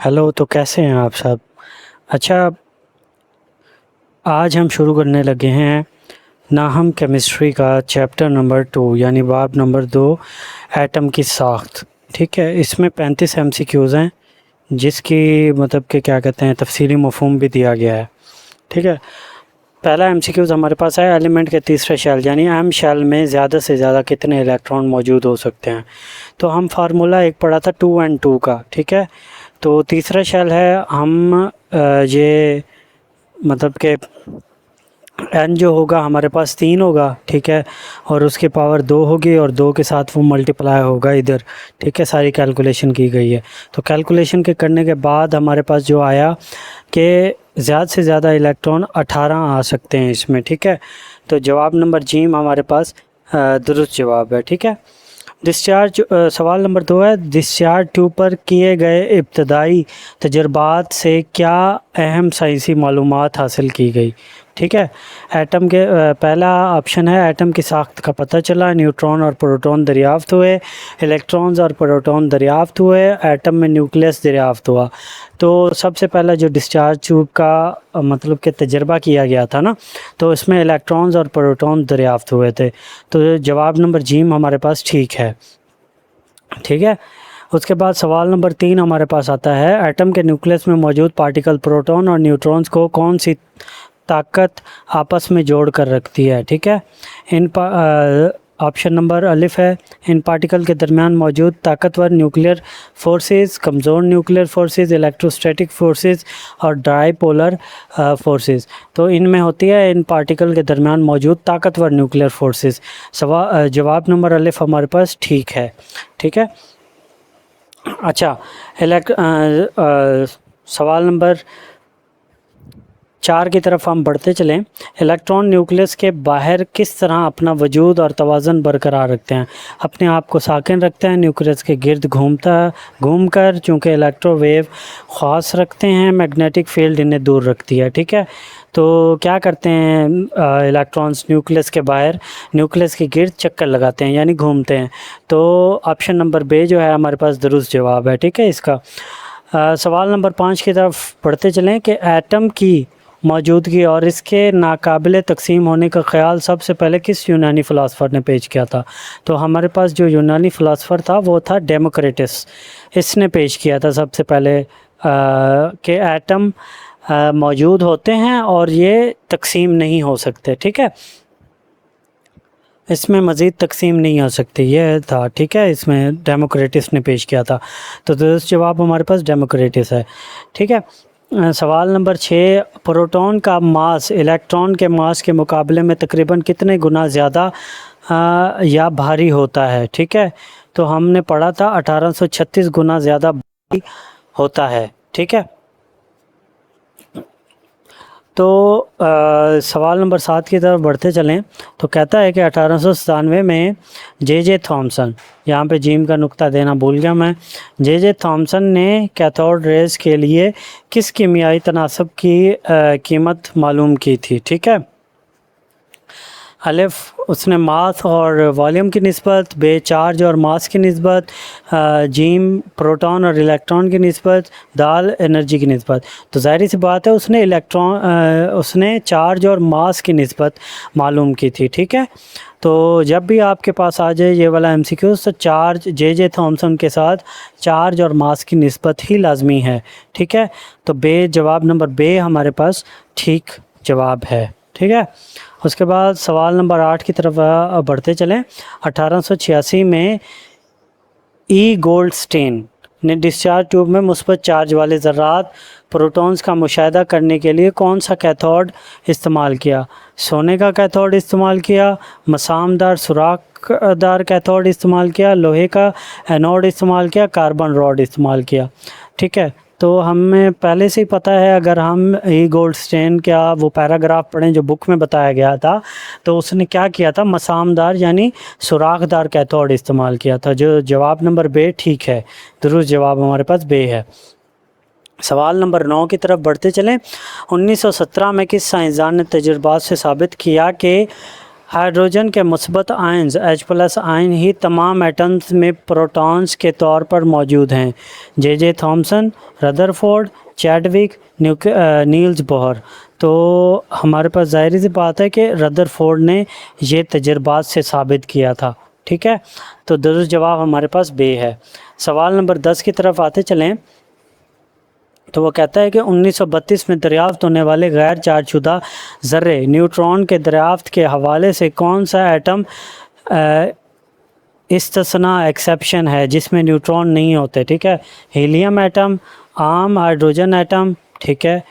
Hello, तो कैसे हैं आप सब। अच्छा, आज हम शुरू करने लगे हैं नाहम केमिस्ट्री का चैप्टर नंबर 2 यानी बाब नंबर 2, एटम की साख्त। ठीक है, इसमें 35 एमसीक्यूज़ हैं जिसकी मतलब कि क्या कहते हैं तफसीली मफ़हूम भी दिया गया है। ठीक है, पहला एमसीक्यूज़ हमारे पास है एलिमेंट के तीसरे शेल यानी एम शेल में ज़्यादा से ज़्यादा कितने इलेक्ट्रॉन मौजूद हो सकते हैं। तो हम फार्मूला एक पढ़ा था 2n2 का। ठीक है, तो तीसरा शेल है हम ये मतलब कि एन जो होगा हमारे पास 3 होगा। ठीक है, और उसकी पावर 2 होगी और 2 के साथ वो मल्टीप्लाई होगा इधर। ठीक है, सारी कैलकुलेशन की गई है। तो कैलकुलेशन के करने के बाद हमारे पास जो आया कि ज़्यादा से ज़्यादा इलेक्ट्रॉन 18 आ सकते हैं इसमें। ठीक है, तो जवाब नंबर जीम हमारे पास दुरुस्त जवाब है। ठीक है, डिस्चार्ज सवाल नंबर 2 है, डिस्चार्ज ट्यूब पर किए गए इब्तदाई तजर्बात से क्या अहम साइंसी मालूमात हासिल की गई। ठीक है, एटम के पहला ऑप्शन है एटम की साख्त का पता चला, न्यूट्रॉन और प्रोटॉन दरियाफ्त हुए, इलेक्ट्रॉन्स और प्रोटॉन दरियाफ्त हुए, एटम में न्यूक्लियस दरियाफ्त हुआ। तो सबसे पहला जो डिस्चार्ज ट्यूब का मतलब कि तजर्बा किया गया था ना, तो इसमें इलेक्ट्रॉन्स और प्रोटॉन दरियाफ्त हुए थे। तो जवाब नंबर जीम हमारे पास ठीक है। ठीक है, उसके बाद सवाल नंबर 3 हमारे पास आता है, एटम के न्यूक्लियस में मौजूद पार्टिकल प्रोटॉन और न्यूट्रॉन्स को कौन सी ताकत आपस में जोड़ कर रखती है। ठीक है, ऑप्शन नंबर अलिफ है, इन पार्टिकल के दरमियान मौजूद ताकतवर न्यूक्लियर फोर्सेस, कमज़ोर न्यूक्लियर फोर्सेस, इलेक्ट्रोस्टैटिक फोर्सेस और डाईपोलर फोर्सेस। तो इनमें होती है इन पार्टिकल के दरमियान मौजूद ताकतवर न्यूक्लियर फोर्सेस। जवाब नंबर अलिफ हमारे पास ठीक है। ठीक है, अच्छा, सवाल नंबर 4 की तरफ हम बढ़ते चलें। इलेक्ट्रॉन न्यूक्लियस के बाहर किस तरह अपना वजूद और तवाज़न बरकरार रखते हैं। अपने आप को साकिन रखते हैं, न्यूक्लियस के गिर्द घूमकर, चूँकि इलेक्ट्रोवेव ख़ास रखते हैं, मैग्नेटिक फील्ड इन्हें दूर रखती है। ठीक है, तो क्या करते हैं इलेक्ट्रॉन्स न्यूक्लियस के बाहर न्यूक्लियस के गिर्द चक्कर लगाते हैं यानी घूमते हैं। तो ऑप्शन नंबर बे जो है हमारे पास दुरुस्त जवाब है। ठीक है, इसका सवाल नंबर 5 की तरफ बढ़ते चलें कि एटम की मौजूदगी और इसके नाकाबिले तकसीम होने का ख्याल सबसे पहले किस यूनानी फ़िलासफ़र ने पेश किया था। तो हमारे पास जो यूनानी फ़िलासफ़र था वो था डेमोक्रिटस। इसने पेश किया था सबसे पहले कि एटम मौजूद होते हैं और ये तकसीम नहीं हो सकते। ठीक है, इसमें मज़ीद तकसीम नहीं हो सकती, ये था। ठीक है, इसमें डेमोक्रिटस ने पेश किया था। तो दुरुस्त जवाब हमारे पास डेमोक्रिटस है। ठीक है, सवाल नंबर 6, प्रोटॉन का मास इलेक्ट्रॉन के मास के मुकाबले में तकरीबन कितने गुना ज़्यादा या भारी होता है। ठीक है, तो हमने पढ़ा था 1836 गुना ज़्यादा भारी होता है। ठीक है, तो सवाल नंबर 7 की तरफ बढ़ते चलें। तो कहता है कि 1897 में जे थॉमसन, यहाँ पे जीम का नुक्ता देना भूल गया मैं, जे थॉमसन ने कैथोड रेज के लिए किस कीमियाई तनासब की कीमत मालूम की थी। ठीक है, अलिफ उसने मास और वॉल्यूम की निस्बत, बे चार्ज और मास की निस्बत, जीम प्रोटॉन और इलेक्ट्रॉन की निस्बत, दाल एनर्जी की निस्बत। तो ज़ाहिर सी बात है उसने चार्ज और मास की निस्बत मालूम की थी। ठीक है, तो जब भी आपके पास आ जाए ये वाला एमसीक्यू, तो चार्ज जे थॉमसन के साथ चार्ज और मास की निस्बत ही लाजमी है। ठीक है, तो जवाब नंबर बे हमारे पास ठीक जवाब है। ठीक है, उसके बाद सवाल नंबर 8 की तरफ बढ़ते चलें। 1886 में गोल्डस्टेन ने डिस्चार्ज ट्यूब में मुस्बत चार्ज वाले ज़र्रात प्रोटॉन्स का मुशाहिदा करने के लिए कौन सा कैथोड इस्तेमाल किया। सोने का कैथोड इस्तेमाल किया, मसामदार सुराखदार कैथोड इस्तेमाल किया, लोहे का एनोड इस्तेमाल किया, कार्बन रॉड इस्तेमाल किया। ठीक है, तो हमें पहले से ही पता है, अगर हम गोल्डस्टेन का वो पैराग्राफ पढ़ें जो बुक में बताया गया था, तो उसने क्या किया था, मसामदार यानी सुराखदार कैथोड इस्तेमाल किया था। जो जवाब नंबर बे ठीक है, दुरुस्त जवाब हमारे पास बे है। सवाल नंबर 9 की तरफ बढ़ते चलें। 1917 में किस साइंसदान ने तजुर्बात से साबित किया कि हाइड्रोजन के मुस्बत आयन्स H+ आयन ही तमाम एटम्स में प्रोटॉन्स के तौर पर मौजूद हैं। J Thomson, Rutherford, Chadwick, Niels Bohr. तो हमारे पास ज़ाहिर सी बात है कि रदरफोर्ड ने ये तजर्बात से साबित किया था। ठीक है, तो दुरुस्त जवाब हमारे पास बे है। सवाल नंबर 10 की तरफ आते चलें। तो वो कहता है कि 1932 में दरियाफ्त होने वाले गैर चार्जशुदा ज़र्रे न्यूट्रॉन के दरियाफ्त के हवाले से कौन सा एटम इस्तिस्ना एक्सेप्शन है जिसमें न्यूट्रॉन नहीं होते। ठीक है, हीलियम एटम, आम हाइड्रोजन एटम, ठीक है,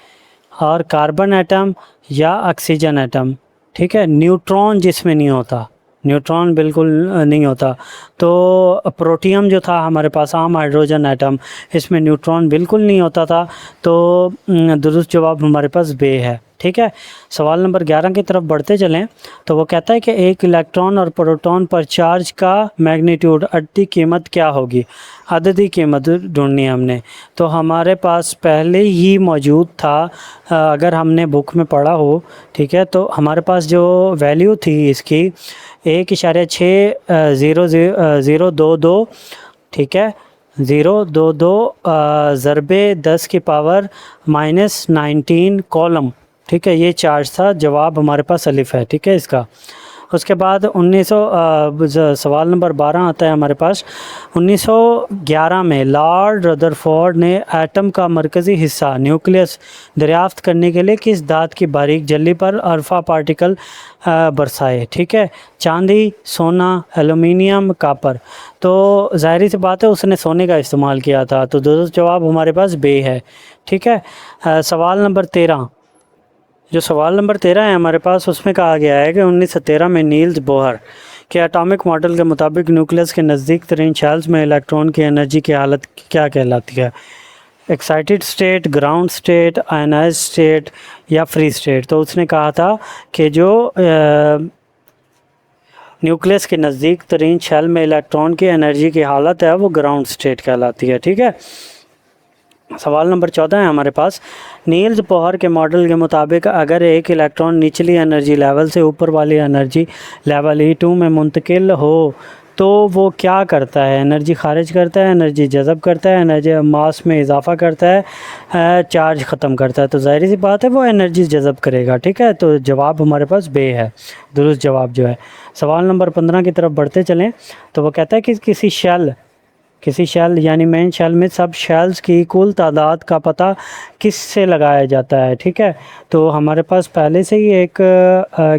और कार्बन एटम या ऑक्सीजन एटम। ठीक है, न्यूट्रॉन जिसमें नहीं होता, न्यूट्रॉन बिल्कुल नहीं होता। तो प्रोटियम जो था हमारे पास, आम हाइड्रोजन एटम, इसमें न्यूट्रॉन बिल्कुल नहीं होता था। तो दुरुस्त जवाब हमारे पास बे है। ठीक है, सवाल नंबर 11 की तरफ बढ़ते चलें। तो वो कहता है कि एक इलेक्ट्रॉन और प्रोटॉन पर चार्ज का मैग्नीट्यूड अददी कीमत क्या होगी। अददी कीमत ढूंढनी है हमने। तो हमारे पास पहले ही मौजूद था, अगर हमने बुक में पढ़ा हो, ठीक है, तो हमारे पास जो वैल्यू थी इसकी 1.6022, ठीक है, 022 ज़रबे 10 की पावर -19 कॉलम। ठीक है, ये चार्ज था। जवाब हमारे पास अलिफ है। ठीक है इसका। उसके बाद 1900 सवाल नंबर 12 आता है हमारे पास। 1911 में लॉर्ड रदरफोर्ड ने एटम का मरकज़ी हिस्सा न्यूक्लियस दरियाफ्त करने के लिए किस धात की बारीक झिल्ली पर अल्फ़ा पार्टिकल बरसाए। ठीक है, चांदी, सोना, एलुमिनियम, कापर। तो ज़ाहिर सी बात है उसने सोने का इस्तेमाल किया था। तो दुरुस्त जवाब हमारे पास बे है। ठीक है, सवाल नंबर 13। जो सवाल नंबर 13 है हमारे पास, उसमें कहा गया है कि 1913 में नील्स बोहर के एटॉमिक मॉडल के मुताबिक न्यूक्लियस के नज़दीक तरीन शेल्स में इलेक्ट्रॉन की एनर्जी की हालत क्या कहलाती है। Excited state, ground state, ionize state या फ्री स्टेट। तो उसने कहा था कि जो न्यूक्लियस के नज़दीक तरीन शेल में इलेक्ट्रॉन की एनर्जी की हालत है वो ग्राउंड स्टेट कहलाती है। ठीक है, सवाल नंबर 14 है हमारे पास। नील्स बोहर के मॉडल के मुताबिक अगर एक इलेक्ट्रॉन निचली एनर्जी लेवल से ऊपर वाली एनर्जी लेवल E2 में मुंतकिल हो तो वो क्या करता है। एनर्जी खारिज करता है, एनर्जी जज़ब करता है, एनर्जी मास में इजाफा करता है, चार्ज ख़त्म करता है। तो ज़ाहिर सी बात है वो एनर्जी जज़ब करेगा। ठीक है, तो जवाब हमारे पास बे है। दुरुस्त जवाब जो है। सवाल नंबर 15 की तरफ बढ़ते चलें। तो वो कहता है कि किसी शेल यानी मेन शेल में सब शेल्स की कुल तादाद का पता किस से लगाया जाता है। ठीक है, तो हमारे पास पहले से ही एक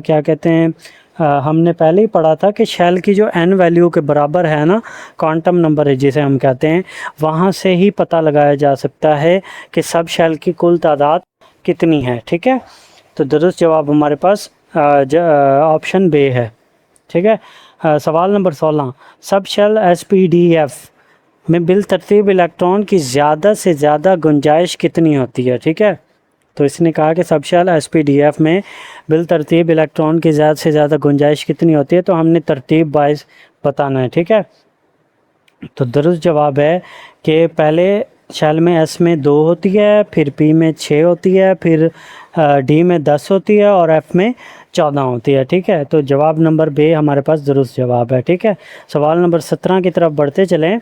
क्या कहते हैं, हमने पहले ही पढ़ा था कि शेल की जो n वैल्यू के बराबर है ना, क्वांटम नंबर है जिसे हम कहते हैं, वहाँ से ही पता लगाया जा सकता है कि सब शेल की कुल तादाद कितनी है। ठीक है, तो दुरुस्त जवाब हमारे पास ऑप्शन बे है। ठीक है, सवाल नंबर 16। सब शेल SPDF में बिल तरतीब इलेक्ट्रॉन की ज़्यादा से ज़्यादा गुंजाइश कितनी होती है। ठीक है, तो इसने कहा कि सब शेल SPDF में बिल तरतीब इलेक्ट्रॉन की ज़्यादा से ज़्यादा गुंजाइश कितनी होती है। तो हमने तरतीब वाइज बताना है। ठीक है, तो दुरुस्त जवाब है कि पहले शेल में S में 2 होती है, फिर P में 6 होती है, फिर D में 10 होती है और F में 14 होती है। ठीक है, तो जवाब नंबर बे हमारे पास दुरुस्त जवाब है। ठीक है, सवाल नंबर 17 की तरफ बढ़ते चलें।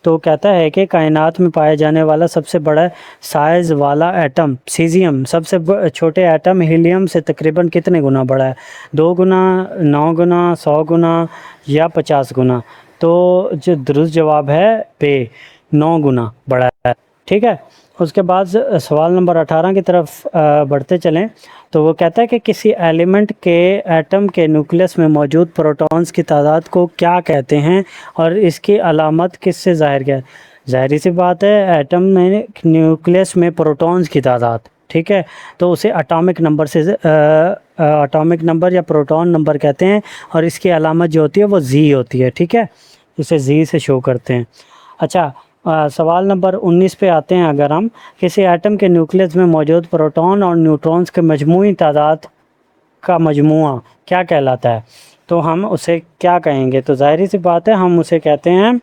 तो कहता है कि कायनात में पाया जाने वाला सबसे बड़ा साइज़ वाला एटम सीज़ियम सबसे छोटे एटम हीलियम से तकरीबन कितने गुना बड़ा है। 2 गुना, 9 गुना, 100 गुना या 50 गुना। तो जो दुरुस्त जवाब है बे, 9 गुना बड़ा है। ठीक है, उसके बाद सवाल नंबर 18 की तरफ बढ़ते चलें। तो वो कहता है कि किसी एलिमेंट के एटम के न्यूक्लियस में मौजूद प्रोटॉन्स की तादाद को क्या कहते हैं और इसकी अलामत किससे ज़ाहिर किया। ज़ाहिर सी बात है एटम में न्यूक्लियस में प्रोटॉन्स की तादाद, ठीक है, तो उसे एटॉमिक नंबर से एटॉमिक नंबर या प्रोटॉन नंबर कहते हैं और इसकी अलामत जो होती है वो जी होती है। ठीक है, इसे जी से शो करते हैं। अच्छा, सवाल नंबर 19 पे आते हैं। अगर हम किसी एटम के न्यूक्लियस में मौजूद प्रोटॉन और न्यूट्रॉन्स के मजमूई तादाद का मजमुआ क्या कहलाता है, तो हम उसे क्या कहेंगे। तो ज़ाहिर सी बात है हम उसे कहते हैं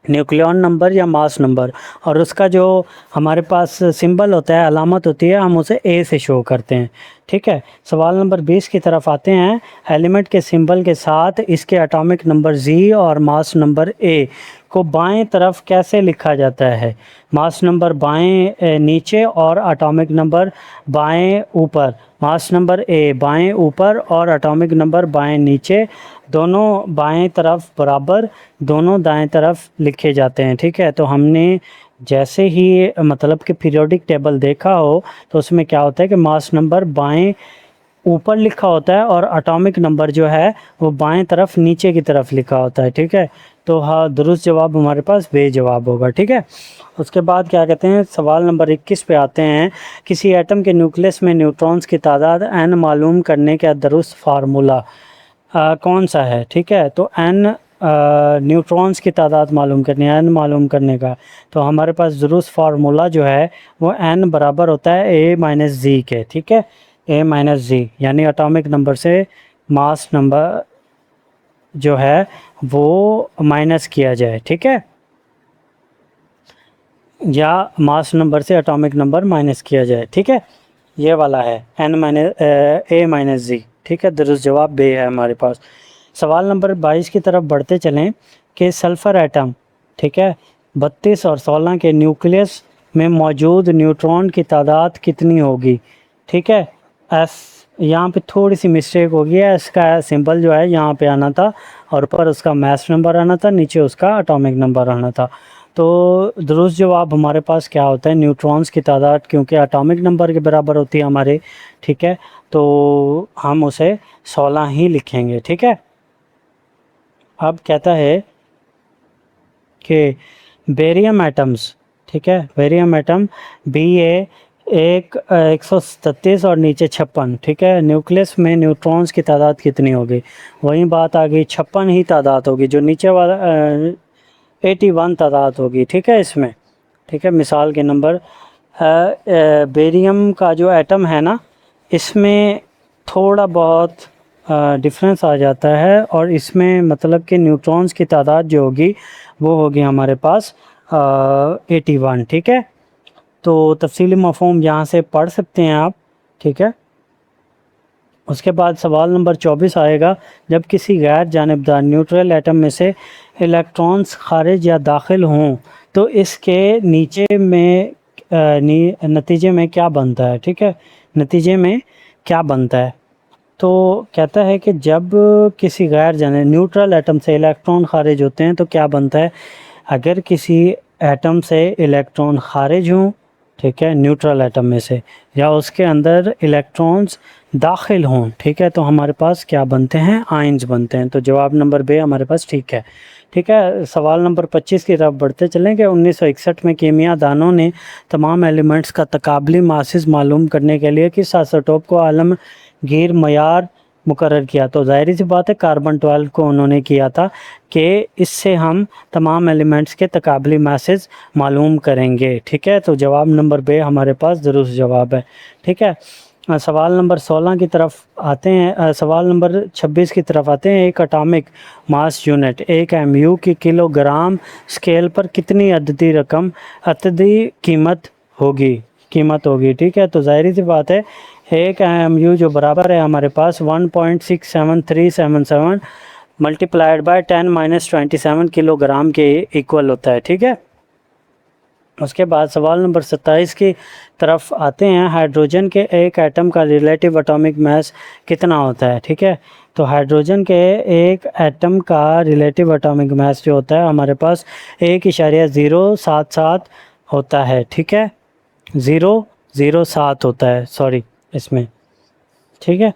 न्यूक्लियॉन नंबर या मास नंबर, और उसका जो हमारे पास सिंबल होता है, अलामत होती है, हम उसे ए से शो करते हैं। ठीक है, सवाल नंबर 20 की तरफ आते हैं। एलिमेंट के सिंबल के साथ इसके एटॉमिक नंबर जी और मास नंबर ए को बाएं तरफ कैसे लिखा जाता है? मास नंबर बाएं नीचे और एटॉमिक नंबर बाएं ऊपर। मास नंबर ए बाएं ऊपर और एटॉमिक नंबर बाएं नीचे, दोनों बाएं तरफ बराबर, दोनों दाएं तरफ लिखे जाते हैं। ठीक है, तो हमने जैसे ही मतलब कि पीरियोडिक टेबल देखा हो तो उसमें क्या होता है कि मास नंबर बाएं ऊपर लिखा होता है और एटॉमिक नंबर जो है वो बाएं तरफ नीचे की तरफ लिखा होता है। ठीक है, तो हाँ, दुरुस्त जवाब हमारे पास बे जवाब होगा। ठीक है, उसके बाद क्या कहते हैं, सवाल नंबर 21 पे आते हैं। किसी एटम के न्यूक्लियस में न्यूट्रॉन्स की तादाद n मालूम करने का दुरुस्त फार्मूला कौन सा है? ठीक है, तो n न्यूट्रॉन्स की तादाद मालूम करनी है, n मालूम करने का, तो हमारे पास दुरुस्त फार्मूला जो है वो n बराबर होता है a माइनस जी के। ठीक है, a माइनस जी, यानी एटॉमिक नंबर से मास नंबर जो है वो माइनस किया जाए। ठीक है, या मास नंबर से एटॉमिक नंबर माइनस किया जाए। ठीक है, ये वाला है n माइनस ए माइनस जी। ठीक है, दुरुस्त जवाब बे है हमारे पास। सवाल नंबर 22 की तरफ बढ़ते चलें कि सल्फ़र एटम, ठीक है, 32 और 16 के न्यूक्लियस में मौजूद न्यूट्रॉन की तादाद कितनी होगी? ठीक है, एस, यहाँ पे थोड़ी सी मिस्टेक हो गई है, इसका सिंबल जो है यहाँ पे आना था और ऊपर उसका मास नंबर आना था, नीचे उसका एटॉमिक नंबर आना था। तो दुरुस्त जवाब हमारे पास क्या होता है, न्यूट्रॉन्स की तादाद, क्योंकि एटॉमिक नंबर के बराबर होती है हमारे। ठीक है, तो हम उसे 16 ही लिखेंगे। ठीक है, अब कहता है कि बेरियम एटम्स, ठीक है, बेरियम एटम बी ए एक 137 और नीचे 56। ठीक है, न्यूक्लियस में न्यूट्रॉन्स की तादाद कितनी होगी? वही बात आ गई, 56 ही तादाद होगी, जो नीचे वाला 81 तादाद होगी। ठीक है इसमें। ठीक है, मिसाल के नंबर बेरियम का जो एटम है ना, इसमें थोड़ा बहुत डिफरेंस आ जाता है, और इसमें मतलब कि न्यूट्रॉन्स की तादाद जो होगी वो होगी हमारे पास 81। ठीक है, तो तफसीली मफ़हूम यहाँ से पढ़ सकते हैं आप। ठीक है, उसके बाद सवाल नंबर 24 आएगा। जब किसी गैर जानिबदार न्यूट्रल एटम में से इलेक्ट्रॉन्स खारिज या दाखिल हों तो इसके नीचे में नतीजे में क्या बनता है? ठीक है, नतीजे में क्या बनता है? तो कहता है कि जब किसी गैर जाने न्यूट्रल एटम से इलेक्ट्रॉन खारिज होते हैं तो क्या बनता है? अगर किसी एटम से इलेक्ट्रॉन खारिज हों, ठीक है, न्यूट्रल एटम में से, या उसके अंदर इलेक्ट्रॉन्स दाखिल हों, ठीक है, तो हमारे पास क्या बनते हैं? आयंस बनते हैं। तो जवाब नंबर बे हमारे पास ठीक है। ठीक है, सवाल नंबर 25 की तरफ बढ़ते चलेंगे। 1961 में कीमिया दानों ने तमाम एलिमेंट्स का तकाबली मासिस मालूम करने के लिए किस आइसोटोप को आलमगीर मयार मुकर्रर किया? तो ज़ाहिर सी बात है, कार्बन 12 को उन्होंने किया था कि इससे हम तमाम एलिमेंट्स के तकाबली मासेस मालूम करेंगे। ठीक है, तो जवाब नंबर बे हमारे पास दुरुस्त जवाब है। ठीक है, सवाल नंबर 16 की तरफ आते हैं। सवाल नंबर 26 की तरफ आते हैं। एक एटॉमिक मास यूनिट, एक एमयू की किलोग्राम स्केल पर कितनी अददी कीमत होगी? ठीक है, तो ज़ाहिर सी बात है, एक एमयू जो बराबर है हमारे पास 1.67377 मल्टीप्लाइड बाय 10-27 किलोग्राम के इक्वल होता है। ठीक है, उसके बाद सवाल नंबर 27 की तरफ आते हैं। हाइड्रोजन के एक एटम का रिलेटिव एटॉमिक मास कितना होता है? ठीक है, तो हाइड्रोजन के एक एटम का रिलेटिव एटॉमिक मास जो होता है हमारे पास 1.077 होता है। ठीक है, 007 होता है, सॉरी इसमें। ठीक है,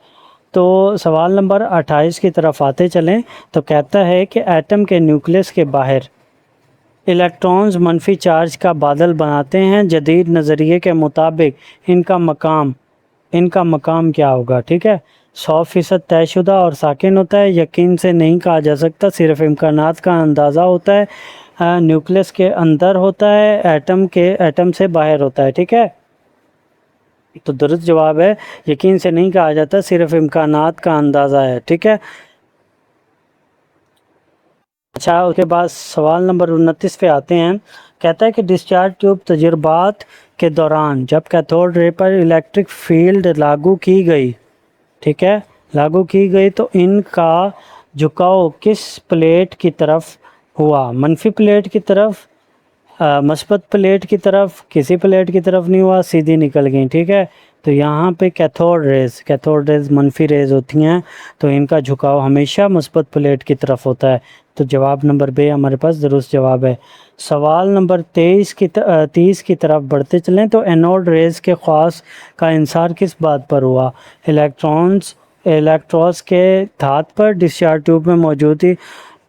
तो सवाल नंबर 28 की तरफ आते चलें तो कहता है कि एटम के न्यूक्लियस के बाहर इलेक्ट्रॉन्स मनफी चार्ज का बादल बनाते हैं। जदीद नज़रिए के मुताबिक इनका मकाम क्या होगा? ठीक है, 100% तयशुदा और साकिन होता है, यकीन से नहीं कहा जा सकता, सिर्फ इम्कानात का अंदाज़ा होता है, न्यूक्लियस के अंदर होता है, एटम से बाहर होता है। ठीक है, तो दुरुस्त जवाब है, यकीन से नहीं कहा जाता, सिर्फ इम्कानात का अंदाज़ा है। ठीक है, अच्छा, उसके बाद सवाल नंबर 29 पे आते हैं। कहता है कि डिस्चार्ज ट्यूब तजुर्बात के दौरान जब कैथोड रे पर इलेक्ट्रिक फील्ड लागू की गई, ठीक है, लागू की गई, तो इनका झुकाव किस प्लेट की तरफ हुआ? मनफी प्लेट की तरफ, मस्बत प्लेट की तरफ, किसी प्लेट की तरफ नहीं हुआ, सीधी निकल गई। ठीक है, तो यहाँ पे कैथोड रेज मनफी रेज होती हैं, तो इनका झुकाव हमेशा मस्बत प्लेट की तरफ होता है। तो जवाब नंबर बे हमारे पास दुरुस्त जवाब है। सवाल नंबर 30 की तरफ बढ़ते चलें, तो एनोड रेज के ख़ास का इंसार किस बात पर हुआ? इलेक्ट्रॉन्स के धात पर, डिस्चार्ज ट्यूब में मौजूद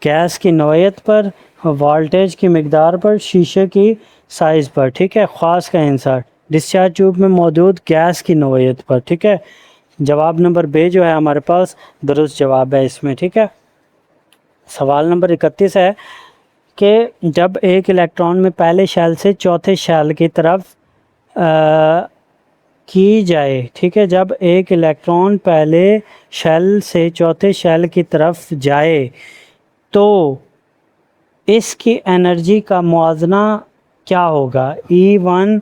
गैस की नौयत पर, वोल्टेज की मकदार पर, शीशे की साइज़ पर। ठीक है, ख़ास का आंसर डिस्चार्ज ट्यूब में मौजूद गैस की नौयत पर। ठीक है, जवाब नंबर बे जो है हमारे पास दुरुस्त जवाब है इसमें। ठीक है, सवाल नंबर 31 है कि जब एक इलेक्ट्रॉन में पहले शेल से चौथे शेल की तरफ की जाए, ठीक है, जब एक इलेक्ट्रॉन पहले शेल से चौथे शेल की तरफ जाए तो इसकी एनर्जी का मुआवजना क्या होगा? E1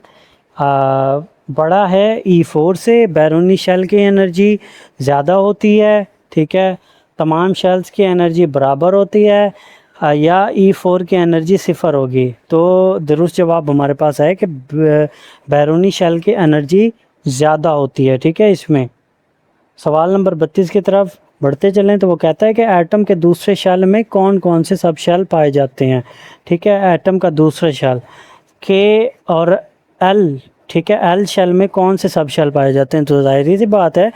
बड़ा है E4 से, बैरूनी शेल की एनर्जी ज़्यादा होती है, ठीक है, तमाम शेल्स की एनर्जी बराबर होती है, या E4 की एनर्जी सिफ़र होगी। तो दुरुस्त जवाब हमारे पास है कि बैरूनी शेल की एनर्जी ज़्यादा होती है। ठीक है, इसमें सवाल नंबर 32 की तरफ बढ़ते चलें, तो वो कहता है कि एटम के दूसरे शेल में कौन कौन से सब शेल पाए जाते हैं? ठीक है, एटम का दूसरा शेल के और एल, ठीक है, एल शेल में कौन से सब शेल पाए जाते हैं? तो ज़ाहिर सी बात है,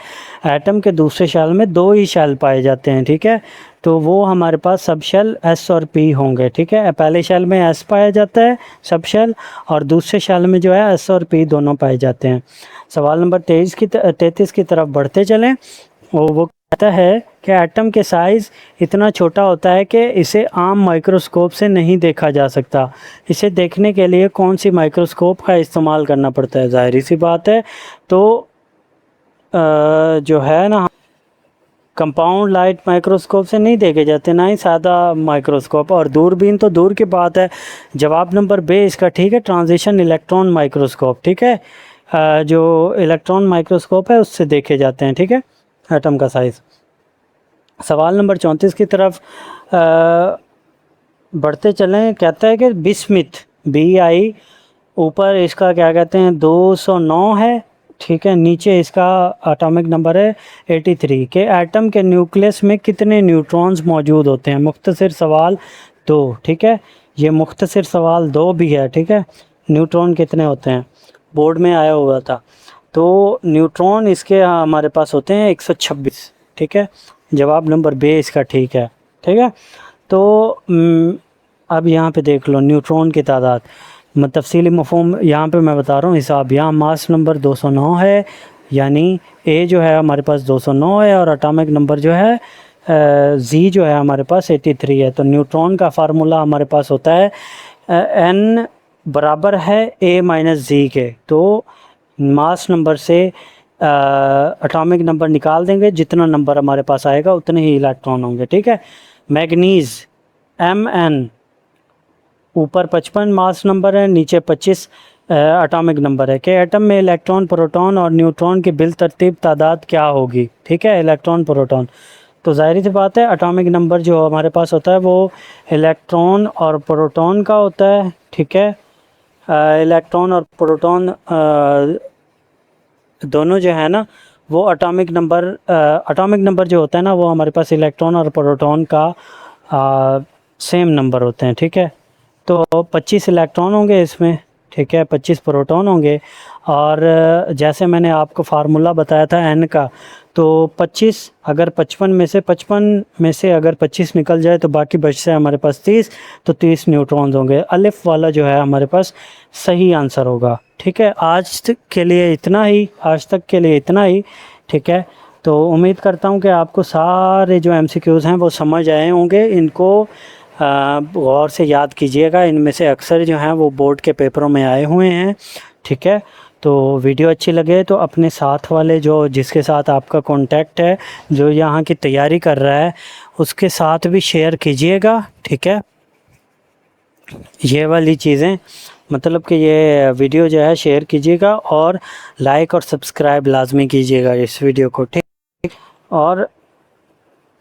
एटम के दूसरे शेल में 2 ही शेल पाए जाते हैं। ठीक है, तो वो हमारे पास सब शेल एस और पी होंगे। ठीक है, पहले शेल में एस पाया जाता है सब शेल, और दूसरे शेल में जो है एस और पी दोनों पाए जाते हैं। सवाल नंबर 33 की तरफ बढ़ते चलें, वो कहता है कि एटम के साइज़ इतना छोटा होता है कि इसे आम माइक्रोस्कोप से नहीं देखा जा सकता। इसे देखने के लिए कौन सी माइक्रोस्कोप का इस्तेमाल करना पड़ता है? ज़ाहिर सी बात है, तो जो है ना, कंपाउंड लाइट माइक्रोस्कोप से नहीं देखे जाते, ना ही सादा माइक्रोस्कोप, और दूरबीन तो दूर की बात है। जवाब नंबर बे इसका ठीक है, ट्रांजिशन इलेक्ट्रॉन माइक्रोस्कोप। ठीक है, जो इलेक्ट्रॉन माइक्रोस्कोप है उससे देखे जाते हैं। ठीक है, एटम का साइज़। सवाल नंबर 34 की तरफ बढ़ते चलें, कहता है कि बिस्मिथ BI ऊपर इसका क्या कहते हैं 209 है, ठीक है, नीचे इसका एटॉमिक नंबर है 83 के एटम के न्यूक्लियस में कितने न्यूट्रॉन्स मौजूद होते हैं? मुख्तसर सवाल 2। ठीक है, ये मुख्तसर सवाल 2 भी है। ठीक है, न्यूट्रॉन कितने होते हैं, बोर्ड में आया हुआ था। तो न्यूट्रॉन इसके हमारे पास होते हैं 126। ठीक है, जवाब नंबर बे इसका ठीक है। ठीक है, तो अब यहाँ पे देख लो न्यूट्रॉन की तादाद, तफसीली मफ़हूम यहाँ पे मैं बता रहा हूँ हिसाब। यहाँ मास नंबर 209 है, यानी ए जो है हमारे पास 209 है, और एटॉमिक नंबर जो है जी जो है हमारे पास 83 है। तो न्यूट्रॉन का फार्मूला हमारे पास होता है n बराबर है a माइनस जी के। तो मास नंबर से एटॉमिक नंबर निकाल देंगे, जितना नंबर हमारे पास आएगा उतने ही इलेक्ट्रॉन होंगे। ठीक है, मैग्नीज़ Mn ऊपर 55 मास नंबर है, नीचे 25 एटॉमिक नंबर है कि एटम में इलेक्ट्रॉन, प्रोटॉन और न्यूट्रॉन की बिलतरतीब तादाद क्या होगी? ठीक है, इलेक्ट्रॉन प्रोटॉन, तो ज़ाहिर सी बात है एटॉमिक नंबर जो हमारे पास होता है वो इलेक्ट्रॉन और प्रोटॉन का होता है। ठीक है, इलेक्ट्रॉन और प्रोटॉन दोनों जो है ना, वो एटॉमिक नंबर जो होता है ना, वो हमारे पास इलेक्ट्रॉन और प्रोटॉन का सेम नंबर होते हैं। ठीक है, तो 25 इलेक्ट्रॉन होंगे इसमें, ठीक है, 25 प्रोटॉन होंगे, और जैसे मैंने आपको फार्मूला बताया था एन का, तो 25 अगर 55 में से अगर 25 निकल जाए तो बाकी बचते हैं हमारे पास 30, तो 30 न्यूट्रॉन्स होंगे। अलिफ वाला जो है हमारे पास सही आंसर होगा। ठीक है, आज तक के लिए इतना ही। ठीक है, तो उम्मीद करता हूँ कि आपको सारे जो MCQs हैं वो समझ आए होंगे। इनको गौर से याद कीजिएगा, इनमें से अक्सर जो हैं वो बोर्ड के पेपरों में आए हुए हैं। ठीक है, तो वीडियो अच्छी लगे तो अपने साथ वाले जिसके साथ आपका कांटेक्ट है, जो यहाँ की तैयारी कर रहा है, उसके साथ भी शेयर कीजिएगा, ठीक है। ये वाली चीज़ें मतलब कि ये वीडियो जो है शेयर कीजिएगा और लाइक और सब्सक्राइब लाजमी कीजिएगा इस वीडियो को, ठीक। और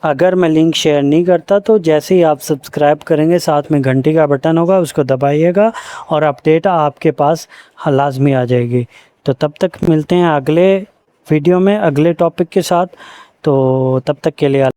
अगर मैं लिंक शेयर नहीं करता तो जैसे ही आप सब्सक्राइब करेंगे साथ में घंटी का बटन होगा, उसको दबाइएगा और अपडेट आपके पास लाजमी आ जाएगी। तो तब तक मिलते हैं अगले वीडियो में अगले टॉपिक के साथ। तो तब तक के लिए